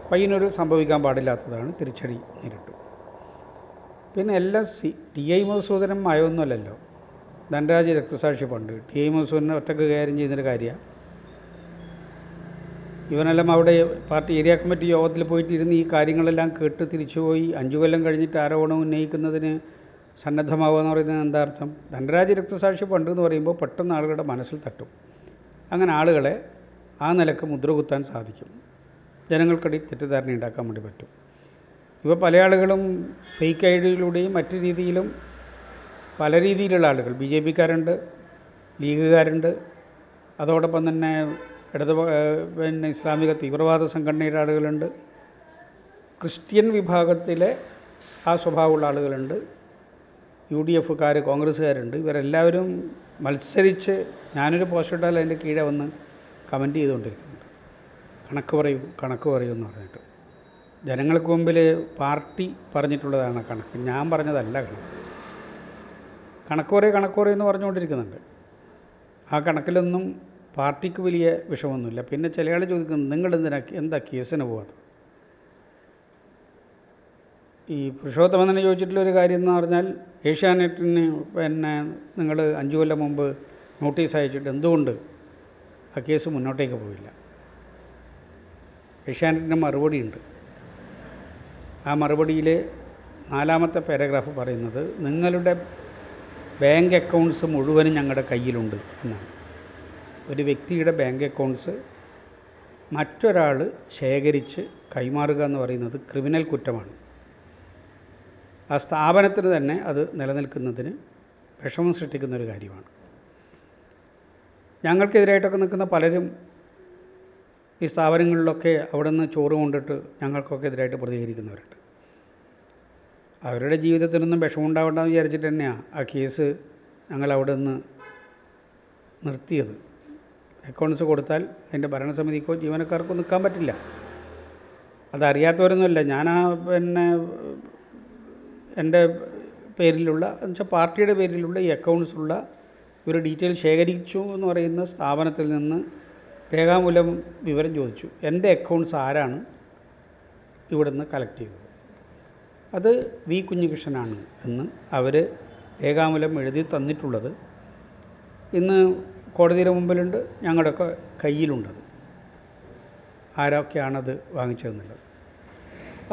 പയ്യന്നൂരിൽ സംഭവിക്കാൻ പാടില്ലാത്തതാണ്, തിരിച്ചടി നേരിട്ടു. പിന്നെ ടി.ഐ. മധുസൂദനൻ മയമൊന്നുമല്ലല്ലോ. ധനരാജ് രക്തസാക്ഷി ഫണ്ട് ടി.ഐ. മധുസൂദനെ ഒറ്റക്ക് കൈകാര്യം ചെയ്യുന്നൊരു കാര്യമാണ്. ഇവനെല്ലാം അവിടെ പാർട്ടി ഏരിയ കമ്മിറ്റി യോഗത്തിൽ പോയിട്ടിരുന്ന് ഈ കാര്യങ്ങളെല്ലാം കേട്ട് തിരിച്ചുപോയി 5 കൊല്ലം കഴിഞ്ഞിട്ട് ആരോപണം ഉന്നയിക്കുന്നതിന് സന്നദ്ധമാവുക എന്ന് പറയുന്നത് എന്താ അർത്ഥം? ധനരാജ് രക്തസാക്ഷി ഫണ്ട് എന്ന് പറയുമ്പോൾ പെട്ടെന്ന് ആളുകളുടെ മനസ്സിൽ തട്ടും. അങ്ങനെ ആളുകളെ ആ നിലക്ക് മുദ്ര കുത്താൻ സാധിക്കും. ജനങ്ങൾക്കിടയിൽ തെറ്റിദ്ധാരണ ഉണ്ടാക്കാൻ വേണ്ടി പറ്റും. ഇപ്പോൾ പല ആളുകളും ഫേക്ക് ഐ ഡിയിലൂടെയും മറ്റു രീതിയിലും പല രീതിയിലുള്ള ആളുകൾ, BJP-ക്കാരുണ്ട്, ലീഗുകാരുണ്ട്, അതോടൊപ്പം തന്നെ പിന്നെ ഇസ്ലാമിക തീവ്രവാദ സംഘടനയുടെ ആളുകളുണ്ട്, ക്രിസ്ത്യൻ വിഭാഗത്തിലെ ആ സ്വഭാവമുള്ള ആളുകളുണ്ട്, UDF-കാർ, കോൺഗ്രസ്സുകാരുണ്ട്. ഇവരെല്ലാവരും മത്സരിച്ച് ഞാനൊരു പോസ്റ്റ് ഇട്ടാൽ അതിൻ്റെ കീഴെ വന്ന് കമൻറ്റ് ചെയ്തുകൊണ്ടിരിക്കുന്നുണ്ട്. കണക്ക് പറയൂ എന്ന് പറഞ്ഞിട്ട്. ജനങ്ങൾക്ക് മുമ്പിൽ പാർട്ടി പറഞ്ഞിട്ടുള്ളതാണ് കണക്ക്, ഞാൻ പറഞ്ഞതല്ല കണക്ക് എന്ന് പറഞ്ഞുകൊണ്ടിരിക്കുന്നുണ്ട്. ആ കണക്കിലൊന്നും പാർട്ടിക്ക് വലിയ വിഷമമൊന്നുമില്ല. പിന്നെ ചില ആൾ ചോദിക്കുന്നത് നിങ്ങൾ എന്താ കേസിന് പോകാത്തത്? ഈ പുരുഷോത്തമൻ തന്നെ ചോദിച്ചിട്ടുള്ളൊരു കാര്യം എന്ന് പറഞ്ഞാൽ ഏഷ്യാനെറ്റിന് പിന്നെ നിങ്ങൾ 5 കൊല്ലം മുമ്പ് നോട്ടീസ് അയച്ചിട്ട് എന്തുകൊണ്ട് ആ കേസ് മുന്നോട്ടേക്ക് പോയില്ല? ഏഷ്യാനെറ്റിൻ്റെ മറുപടിയുണ്ട്. ആ മറുപടിയിൽ 4ാമത്തെ പാരഗ്രാഫ് പറയുന്നത് നിങ്ങളുടെ ബാങ്ക് അക്കൗണ്ട്സ് മുഴുവനും ഞങ്ങളുടെ കയ്യിലുണ്ട് എന്നാണ്. ഒരു വ്യക്തിയുടെ ബാങ്ക് അക്കൗണ്ട്സ് മറ്റൊരാൾ ശേഖരിച്ച് കൈമാറുക എന്ന് പറയുന്നത് ക്രിമിനൽ കുറ്റമാണ്. ആ സ്ഥാപനത്തിന് തന്നെ അത് നിലനിൽക്കുന്നതിന് വിഷമം സൃഷ്ടിക്കുന്നൊരു കാര്യമാണ്. ഞങ്ങൾക്കെതിരായിട്ടൊക്കെ നിൽക്കുന്ന പലരും ഈ സ്ഥാപനങ്ങളിലൊക്കെ അവിടെ നിന്ന് ചോറ് കൊണ്ടിട്ട് ഞങ്ങൾക്കൊക്കെ എതിരായിട്ട് പ്രതികരിക്കുന്നവരുണ്ട്. അവരുടെ ജീവിതത്തിനൊന്നും വിഷമമുണ്ടാവേണ്ടെന്ന് വിചാരിച്ചിട്ട് തന്നെയാണ് ആ കേസ് ഞങ്ങൾ അവിടെ നിന്ന് നിർത്തിയത്. അക്കൗണ്ട്സ് കൊടുത്താൽ അതിൻ്റെ ഭരണസമിതിക്കോ ജീവനക്കാർക്കോ നിൽക്കാൻ പറ്റില്ല. അതറിയാത്തവരൊന്നുമല്ല. ഞാൻ പിന്നെ എൻ്റെ പേരിലുള്ള എന്നുവെച്ചാൽ പാർട്ടിയുടെ പേരിലുള്ള ഈ അക്കൗണ്ട്സുള്ള ഒരു ഡീറ്റെയിൽ ശേഖരിച്ചു എന്ന് പറയുന്ന സ്ഥാപനത്തിൽ നിന്ന് രേഖാമൂലം വിവരം ചോദിച്ചു. എൻ്റെ അക്കൗണ്ട്സ് ആരാണ് ഇവിടെ നിന്ന് കളക്ട് ചെയ്തത്? അത് വി കുഞ്ഞികൃഷ്ണനാണ് എന്ന് അവർ രേഖാമൂലം എഴുതി തന്നിട്ടുള്ളത് ഇന്ന് കോടതിയുടെ മുമ്പിലുണ്ട്, ഞങ്ങളുടെയൊക്കെ കയ്യിലുണ്ടത്. ആരൊക്കെയാണത് വാങ്ങിച്ചതെന്നുള്ളത്.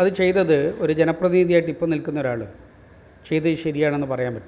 അത് ചെയ്തത് ഒരു ജനപ്രതിനിധിയായിട്ട് ഇപ്പോൾ നിൽക്കുന്ന ഒരാൾ ചെയ്തത് ശരിയാണെന്ന് പറയാൻ പറ്റും.